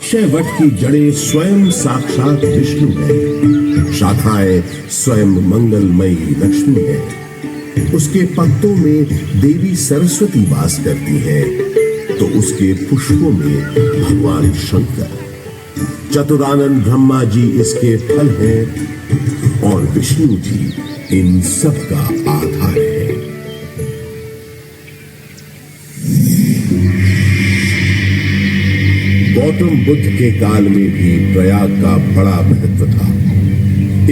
अक्षय वट की जड़ें स्वयं साक्षात विष्णु है, शाखाएं स्वयं मंगलमयी लक्ष्मी है। उसके पत्तों में देवी सरस्वती वास करती है, तो उसके पुष्पों में भगवान शंकर। चतुरानन ब्रह्मा जी इसके फल हैं और विष्णु जी इन सब का आधार है। गौतम बुद्ध के काल में भी प्रयाग का बड़ा महत्व था।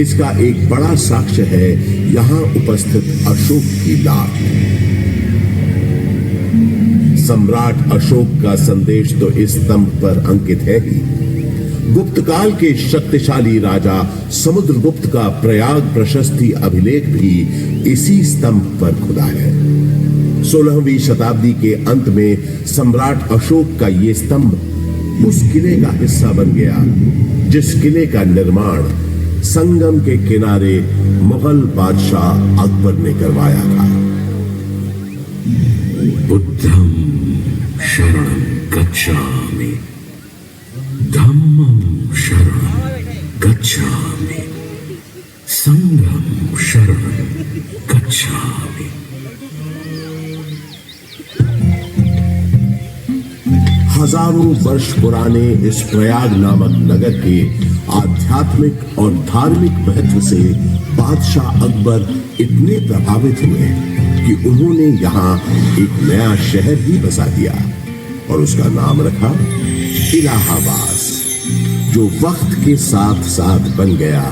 इसका एक बड़ा साक्ष्य है यहां उपस्थित अशोक की लाट। सम्राट अशोक का संदेश तो इस स्तंभ पर अंकित है ही। गुप्त काल के शक्तिशाली राजा समुद्रगुप्त का प्रयाग प्रशस्ति अभिलेख भी इसी स्तंभ पर खुदा है। 16वीं शताब्दी के अंत में सम्राट अशोक का यह स्तंभ उस किले का हिस्सा बन गया जिस किले का निर्माण संगम के किनारे मुगल बादशाह अकबर ने करवाया था। बुद्धं शरणं गच्छामि, धम्मं शरणं गच्छामि, संघं शरणं गच्छामि। हजारों वर्ष पुराने इस प्रयाग नामक नगर के आध्यात्मिक और धार्मिक महत्व से बादशाह अकबर इतने प्रभावित हुए कि उन्होंने यहाँ एक नया शहर ही बसा दिया और उसका नाम रखा इलाहाबाद, जो वक्त के साथ साथ बन गया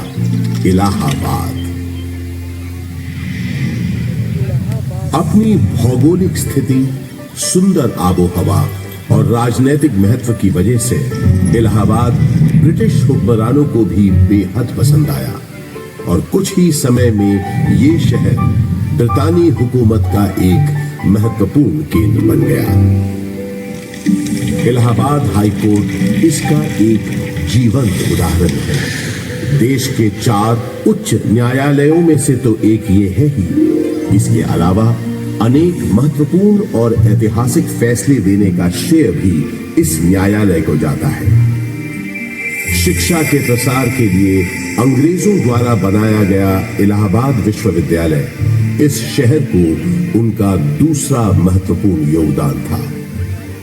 इलाहाबाद। अपनी भौगोलिक स्थिति, सुंदर आबोहवा और राजनीतिक महत्व की वजह से इलाहाबाद ब्रिटिश हुक्मरानों को भी बेहद पसंद आया और कुछ ही समय में ये शहर ब्रितानी हुकूमत का एक महत्वपूर्ण केंद्र बन गया। इलाहाबाद हाई कोर्ट इसका एक जीवंत उदाहरण है। देश के 4 उच्च न्यायालयों में से तो एक ये है ही। इसके अलावा अनेक महत्वपूर्ण और ऐतिहासिक फैसले देने का श्रेय भी इस न्यायालय को जाता है। शिक्षा के प्रसार के लिए अंग्रेजों द्वारा बनाया गया इलाहाबाद विश्वविद्यालय इस शहर को उनका दूसरा महत्वपूर्ण योगदान था।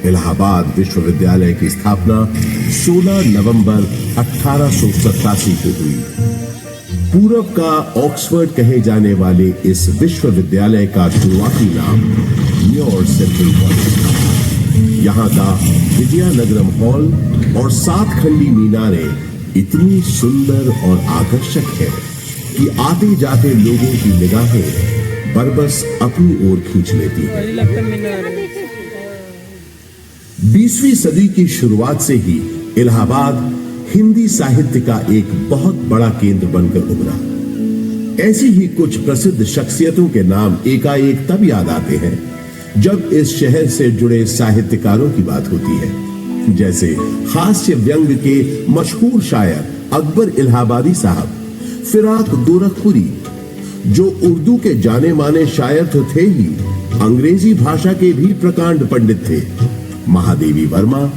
इलाहाबाद विश्वविद्यालय की स्थापना 16 नवंबर 1887 को हुई। पूरब का ऑक्सफोर्ड कहे जाने वाले इस विश्वविद्यालय का शुरुआती नाम न्यूयॉर्क सेंट्रल कॉलेज था। यहाँ का विजयानगरम हॉल और 7 खंडी मीनारें इतनी सुंदर और आकर्षक है कि आते जाते लोगों की निगाहें बरबस अपनी ओर खींच लेती है। 20वीं सदी की शुरुआत से ही इलाहाबाद हिंदी साहित्य का एक बहुत बड़ा केंद्र बनकर उभरा। ऐसी ही कुछ प्रसिद्ध शख्सियतों के नाम एकाएक तब याद आते हैं जब इस शहर से जुड़े साहित्यकारों की बात होती है। जैसे हास्य व्यंग के मशहूर शायर अकबर इलाहाबादी साहब, फिराक गोरखपुरी जो उर्दू के जाने माने शायर तो थे ही, अंग्रेजी भाषा के भी प्रकांड पंडित थे। महादेवी वर्मा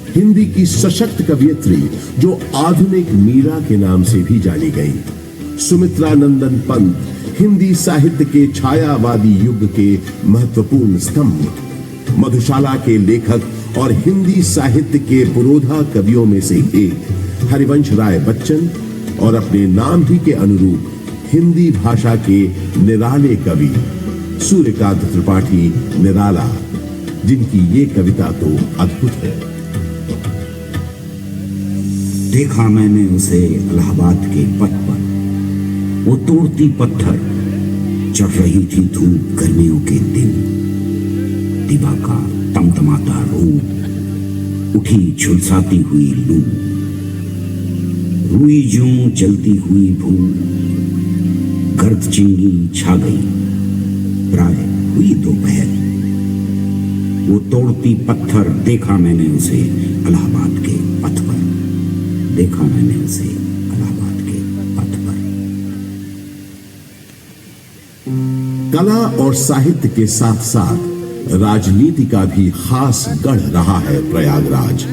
हिंदी की सशक्त कवियत्री जो आधुनिक मीरा के नाम से भी जानी गई। सुमित्रा नंदन पंत हिंदी साहित्य के छायावादी युग के महत्वपूर्ण स्तंभ। मधुशाला के लेखक और हिंदी साहित्य के पुरोधा कवियों में से एक हरिवंश राय बच्चन और अपने नाम ही के अनुरूप हिंदी भाषा के निराले कवि सूर्यकांत त्रिपाठी निराला, जिनकी ये कविता तो अद्भुत है। देखा मैंने उसे इलाहाबाद के पथ पर, वो तोड़ती पत्थर, चढ़ रही थी धूप गर्मियों के दिन। दिवा का तमतमाता रूप, उठी झुलसाती हुई लू, रुई जूं जलती हुई भूख, गर्द चिंगी छा गई, प्राय हुई दोपहर। वो तोड़ती पत्थर देखा मैंने उसे इलाहाबाद के पथ पर, देखा मैंने उसे इलाहाबाद के पथ पर। कला और साहित्य के साथ साथ राजनीति का भी खास गढ़ रहा है प्रयागराज।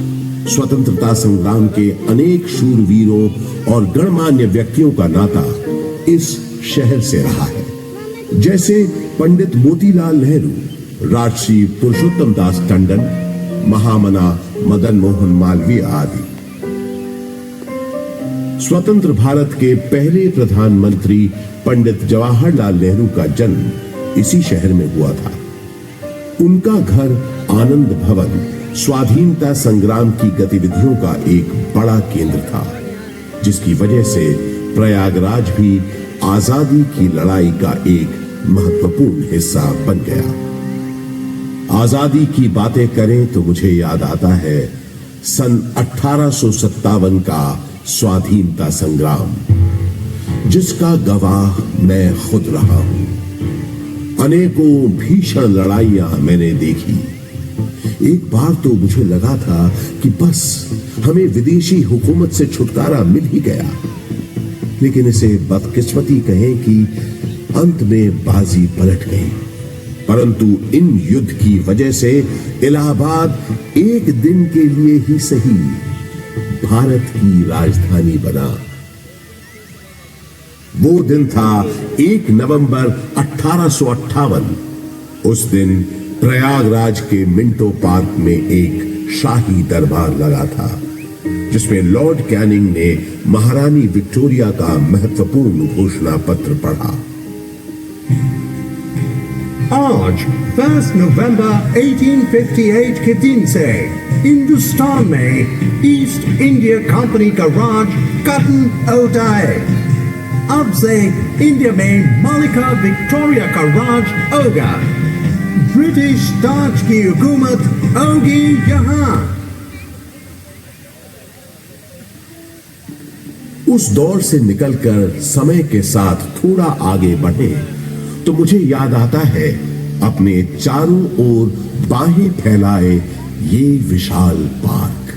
स्वतंत्रता संग्राम के अनेक शूरवीरों और गणमान्य व्यक्तियों का नाता इस शहर से रहा है, जैसे पंडित मोतीलाल नेहरू, राजश्री पुरुषोत्तम दास टंडन, महामना मदन मोहन मालवीय आदि। स्वतंत्र भारत के पहले प्रधानमंत्री पंडित जवाहरलाल नेहरू का जन्म इसी शहर में हुआ था। उनका घर आनंद भवन स्वाधीनता संग्राम की गतिविधियों का एक बड़ा केंद्र था, जिसकी वजह से प्रयागराज भी आजादी की लड़ाई का एक महत्वपूर्ण हिस्सा बन गया। आजादी की बातें करें तो मुझे याद आता है सन 1857 का स्वाधीनता संग्राम, जिसका गवाह मैं खुद रहा हूं। अनेकों भीषण लड़ाइयां मैंने देखी। एक बार तो मुझे लगा था कि बस हमें विदेशी हुकूमत से छुटकारा मिल ही गया, लेकिन इसे बदकिस्मती कहें कि अंत में बाजी पलट गई। परंतु इन युद्ध की वजह से इलाहाबाद एक दिन के लिए ही सही भारत की राजधानी बना। वो दिन था 1 नवंबर 1858। उस दिन प्रयागराज के मिंटो पार्क में एक शाही दरबार लगा था, जिसमें लॉर्ड कैनिंग ने महारानी विक्टोरिया का महत्वपूर्ण घोषणा पत्र पढ़ा। आज 1 नवंबर 1858 के दिन से हिंदुस्तान में ईस्ट इंडिया कंपनी का राज खत्म होता है। अब से इंडिया में मलिका विक्टोरिया का राज होगा। ब्रिटिश ताज की हुकूमत होगी यहाँ। उस दौर से निकलकर समय के साथ थोड़ा आगे बढ़े तो मुझे याद आता है अपने चारों ओर बाहें फैलाए ये विशाल पार्क,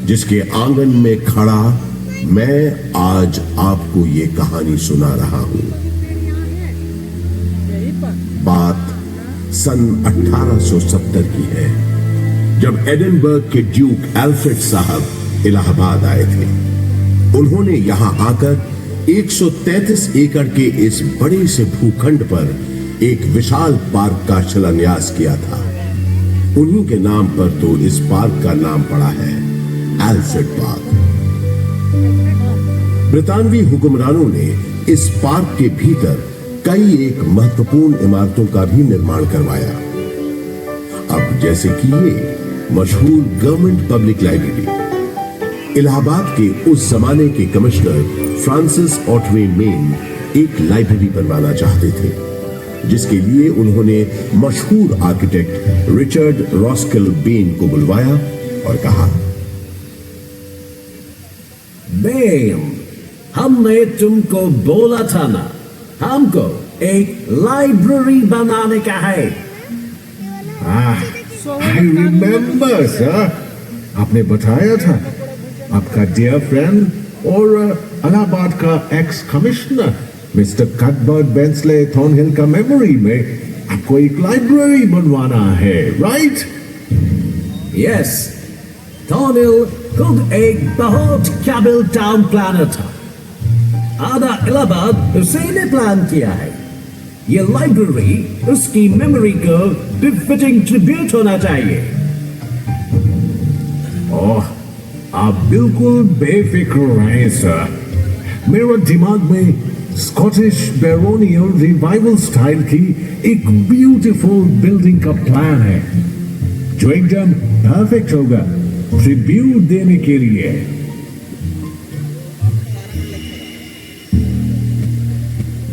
जिसके आंगन में खड़ा मैं आज आपको ये कहानी सुना रहा हूं। बात सन 1870 की है, जब एडिनबर्ग के ड्यूक एल्फ्रेड साहब इलाहाबाद आए थे। उन्होंने यहां आकर 133 एकड़ के इस बड़े से भूखंड पर एक विशाल पार्क का शिलान्यास किया था। उन्हीं के नाम पर तो इस पार्क का नाम पड़ा है एल्फ्रेड पार्क। ब्रितानवी हुक्मरानों ने इस पार्क के भीतर कई एक महत्वपूर्ण इमारतों का भी निर्माण करवाया। अब जैसे कि ये मशहूर गवर्नमेंट पब्लिक लाइब्रेरी। इलाहाबाद के उस जमाने के कमिश्नर फ्रांसिस ऑटवे मेन एक लाइब्रेरी बनवाना चाहते थे, जिसके लिए उन्होंने मशहूर आर्किटेक्ट रिचर्ड रॉस्किल बेन को बुलवाया और कहा, बेन, हमने तुमको बोला था ना, हमको एक लाइब्रेरी बनाने का है। I remember, sir. आपने बताया था आपका डियर फ्रेंड और इलाहाबाद का एक्स कमिश्नर मिस्टर कटबर्ट बेंसले थॉर्नहिल का मेमोरी में आपको एक लाइब्रेरी बनवाना है, राइट? यस, थॉर्नहिल खुद एक बहुत काबिल टाउन प्लानर था। आधा इलाहाबाद उसी ने प्लान किया है। ये लाइब्रेरी उसकी मेमोरी को बिफिटिंग ट्रिब्यूट होना चाहिए। ओह, आप बिल्कुल बेफिक्र रहें सर। मेरे दिमाग में स्कॉटिश बैरोनियल रिवाइवल स्टाइल की एक ब्यूटीफुल बिल्डिंग का प्लान है, जो एकदम परफेक्ट होगा ट्रिब्यूट देने के लिए।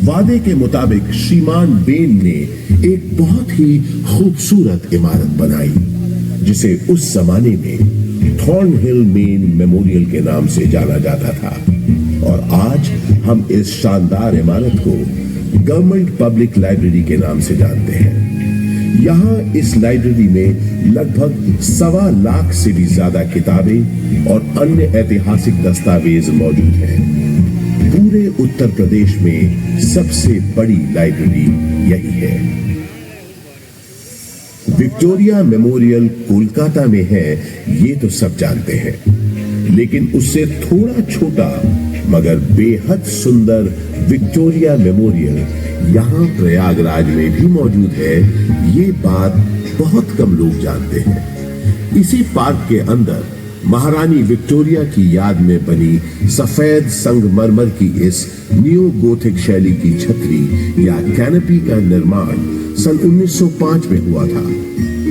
वादे के मुताबिक श्रीमान बेन ने एक बहुत ही खूबसूरत इमारत बनाई, जिसे उस जमाने में थॉर्नहिल मेन मेमोरियल के नाम से जाना जाता था। और आज हम इस शानदार इमारत को गवर्नमेंट पब्लिक लाइब्रेरी के नाम से जानते हैं। यहाँ इस लाइब्रेरी में लगभग 1.25 लाख से भी ज्यादा किताबें और अन्य ऐतिहासिक दस्तावेज मौजूद हैं। पूरे उत्तर प्रदेश में सबसे बड़ी लाइब्रेरी यही है। विक्टोरिया मेमोरियल कोलकाता में है, ये तो सब जानते हैं, लेकिन उससे थोड़ा छोटा मगर बेहद सुंदर विक्टोरिया मेमोरियल यहां प्रयागराज में भी मौजूद है, ये बात बहुत कम लोग जानते हैं। इसी पार्क के अंदर महारानी विक्टोरिया की याद में बनी सफेद संगमरमर की इस नियो गोथिक शैली की छतरी या कैनोपी का निर्माण सन 1905 में हुआ था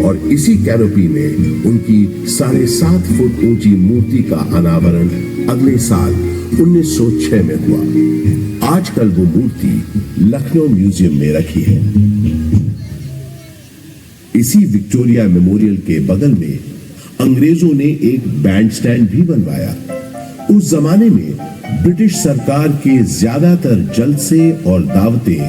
और इसी कैनोपी में उनकी 7.5 फुट ऊंची मूर्ति का अनावरण अगले साल 1906 में हुआ। आजकल वो मूर्ति लखनऊ म्यूजियम में रखी है। इसी विक्टोरिया मेमोरियल के बगल में अंग्रेजों ने एक बैंड स्टैंड भी बनवाया। उस जमाने में ब्रिटिश सरकार के ज्यादातर जलसे और दावतें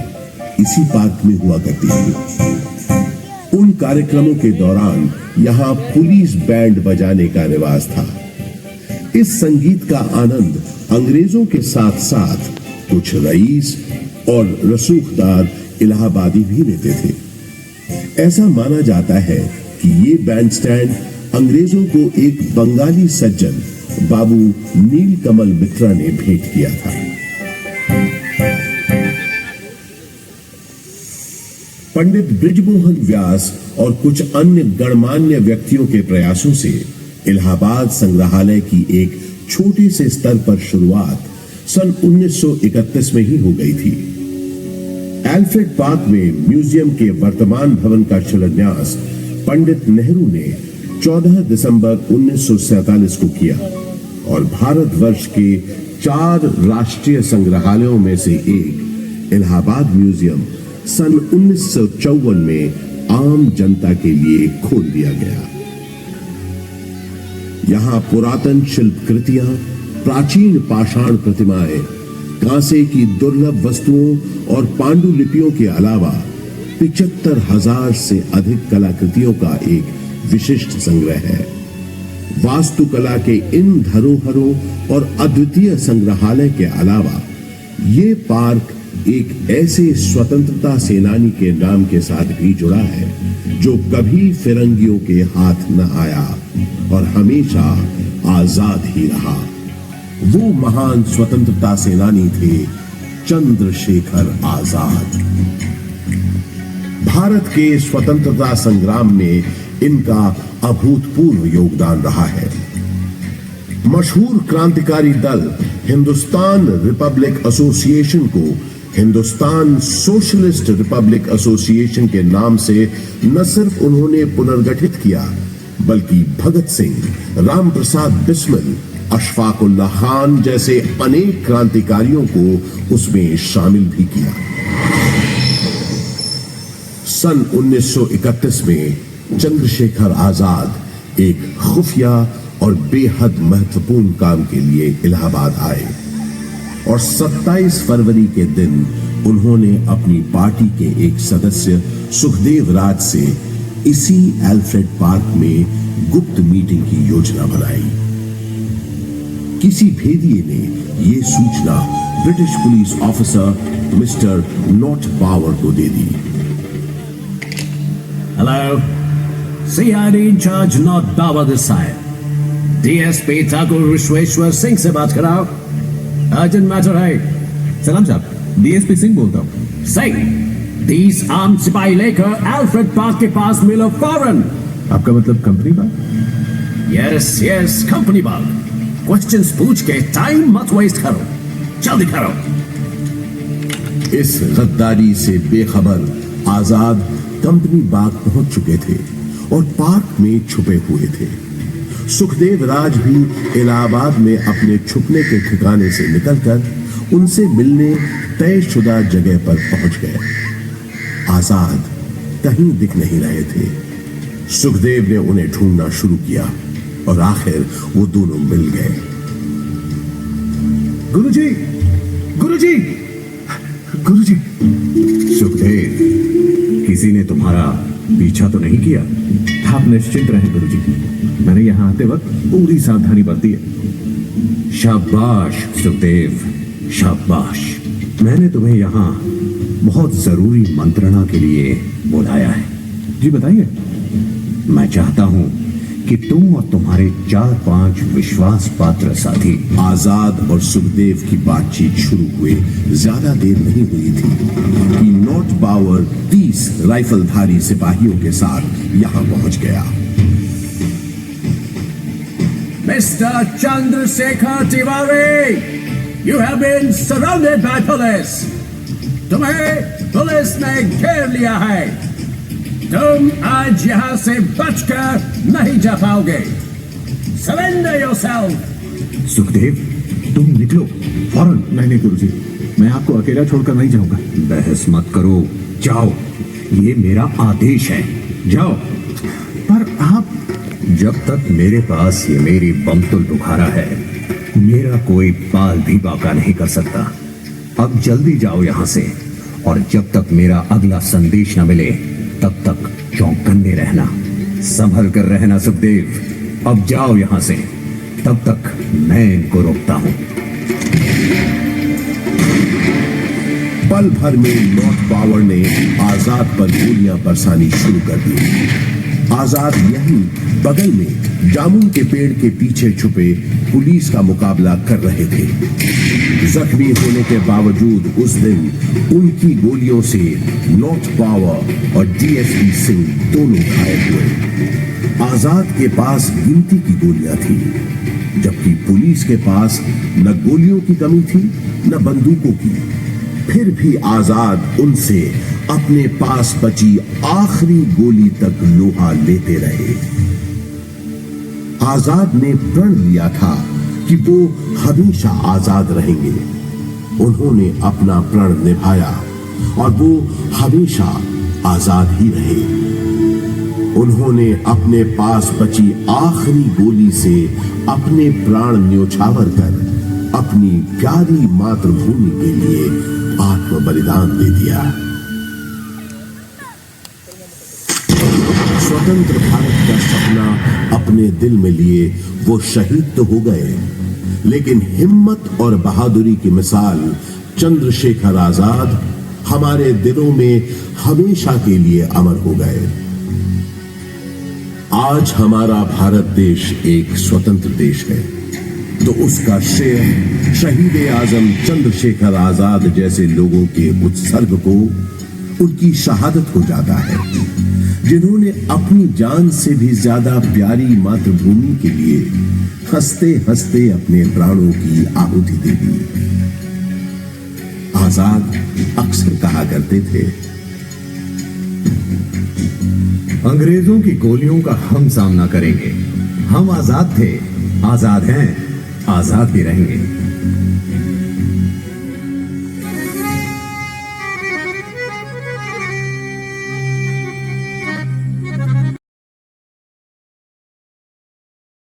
इसी पार्क में हुआ करती थी। उन कार्यक्रमों के दौरान यहां पुलिस बैंड बजाने का रिवाज था। इस संगीत का आनंद अंग्रेजों के साथ साथ कुछ रईस और रसूखदार इलाहाबादी भी लेते थे। ऐसा माना जाता है कि ये बैंड स्टैंड अंग्रेजों को एक बंगाली सज्जन बाबू नीलकमल मित्रा ने भेंट किया था। पंडित बृजमोहन व्यास और कुछ अन्य गणमान्य व्यक्तियों के प्रयासों से इलाहाबाद संग्रहालय की एक छोटे से स्तर पर शुरुआत सन 1931 में ही हो गई थी। एल्फ्रेड पार्क में म्यूजियम के वर्तमान भवन का शिलान्यास पंडित नेहरू ने 14 दिसंबर 1947 को किया और भारतवर्ष के 4 राष्ट्रीय संग्रहालयों में से एक इलाहाबाद म्यूजियम सन 1954 में आम जनता के लिए खोल दिया गया। यहां पुरातन शिल्प कृतियां, प्राचीन पाषाण प्रतिमाएं, कांसे की दुर्लभ वस्तुओं और पांडुलिपियों के अलावा 75,000 से अधिक कलाकृतियों का एक विशिष्ट संग्रह है। वास्तुकला के इन धरोहरों और अद्वितीय संग्रहालय के अलावा ये पार्क एक ऐसे स्वतंत्रता सेनानी के नाम के साथ भी जुड़ा है जो कभी फिरंगियों के हाथ न आया और हमेशा आजाद ही रहा। वो महान स्वतंत्रता सेनानी थे चंद्रशेखर आजाद। भारत के स्वतंत्रता संग्राम में इनका अभूतपूर्व योगदान रहा है। मशहूर क्रांतिकारी दल हिंदुस्तान रिपब्लिक एसोसिएशन को हिंदुस्तान सोशलिस्ट रिपब्लिक एसोसिएशन के नाम से न सिर्फ उन्होंने पुनर्गठित किया बल्कि भगत सिंह, राम प्रसाद बिस्मिल, अशफाक उल्लाह खान जैसे अनेक क्रांतिकारियों को उसमें शामिल भी किया। सन 1931 में चंद्रशेखर आजाद एक खुफिया और बेहद महत्वपूर्ण काम के लिए इलाहाबाद आए और 27 फरवरी के दिन उन्होंने अपनी पार्टी के एक सदस्य सुखदेव राज से इसी एल्फ्रेड पार्क में गुप्त मीटिंग की योजना बनाई। किसी भेदिए ने यह सूचना British police officer mister Nott Power को दे दी। Hello, CID incharge Nott Power this side. DSP Thakur Vishweshwar Singh से बात कराओ, अर्जेंट मैटर है। सलाम साहब, DSP सिंह बोलता हूँ। सिंह, 30 आर्म सिपाही लेकर एल्फ्रेड पार्क के पास मिलो फौरन। आपका मतलब कंपनी बात? यस, कंपनी बाग। क्वेश्चंस पूछ के टाइम मत वेस्ट करो, जल्दी करो। इस गद्दारी से बेखबर आजाद कंपनी बाग पहुंच चुके थे और पार्क में छुपे हुए थे। सुखदेव राज भी इलाहाबाद में अपने छुपने के ठिकाने से निकलकर उनसे मिलने तयशुदा जगह पर पहुंच गए। आजाद कहीं दिख नहीं रहे थे। सुखदेव ने उन्हें ढूंढना शुरू किया और आखिर वो दोनों मिल गए। गुरुजी, गुरुजी, गुरुजी। सुखदेव, किसी ने तुम्हारा पीछा तो नहीं किया? आप निश्चिंत रहें गुरुजी, मैंने यहाँ आते वक्त पूरी सावधानी बरती है। शाबाश सुखदेव, शाबाश। मैंने तुम्हें यहाँ बहुत जरूरी मंत्रणा के लिए बुलाया है। जी बताइए। मैं चाहता हूं कि तुम और तुम्हारे 4-5 विश्वास पात्र साथी आजाद और सुखदेव की बातचीत शुरू हुए ज्यादा देर नहीं हुई थी कि नॉट पावर 30 राइफलधारी सिपाहियों के साथ यहां पहुंच गया। Mr. Chandrasekhar Tiwari, you have been surrounded by police. तुम्हें पुलिस ने घेर लिया है। तुम आज यहां से बचकर नहीं जा पाओगे। Surrender yourself. सुखदेव, तुम निकलो फौरन। नहीं गुरुजी, मैं आपको अकेला छोड़कर नहीं जाऊंगा। बहस मत करो, जाओ, ये मेरा आदेश है, जाओ। पर आप, जब तक मेरे पास ये मेरी बमतुल बुखारा है, मेरा कोई बाल भी बाका नहीं कर सकता। अब जल्दी जाओ यहां से, और जब तक मेरा अगला संदेश न मिले तब तक चौकन्ने रहना, संभल कर रहना सुखदेव। अब जाओ यहां से, तब तक मैं इनको रोकता हूं। पल भर में नॉट पावर ने आजाद पर गोलियां बरसानी शुरू कर दी। आजाद यहीं बगल में जामुन के पेड़ के पीछे छुपे पुलिस का मुकाबला कर रहे थे। जख्मी होने के बावजूद उस दिन उनकी गोलियों से नॉट पावर और डीएसपी सिंह दोनों घायल हुए। आजाद के पास गिनती की गोलियां थी, जबकि पुलिस के पास न गोलियों की कमी थी न बंदूकों की। फिर भी आजाद उनसे अपने पास बची आखिरी गोली तक लोहा लेते रहे। आजाद ने प्रण लिया था कि वो हमेशा आजाद रहेंगे। उन्होंने अपना प्रण निभाया और वो हमेशा आजाद ही रहे। उन्होंने अपने पास बची आखिरी गोली से अपने प्राण न्योछावर कर अपनी प्यारी मातृभूमि के लिए आत्म बलिदान दे दिया। स्वतंत्र भारत का सपना अपने दिल में लिए वो शहीद तो हो गए, लेकिन हिम्मत और बहादुरी की मिसाल चंद्रशेखर आजाद हमारे दिलों में हमेशा के लिए अमर हो गए। आज हमारा भारत देश एक स्वतंत्र देश है, तो उसका श्रेय शहीद आजम चंद्रशेखर आजाद जैसे लोगों के उत्सर्ग को, उनकी शहादत को जाता है, जिन्होंने अपनी जान से भी ज्यादा प्यारी मातृभूमि के लिए हंसते हंसते अपने प्राणों की आहुति दे दी। आजाद अक्सर कहा करते थे, अंग्रेजों की गोलियों का हम सामना करेंगे। हम आजाद थे, आजाद हैं, आजाद भी रहेंगे।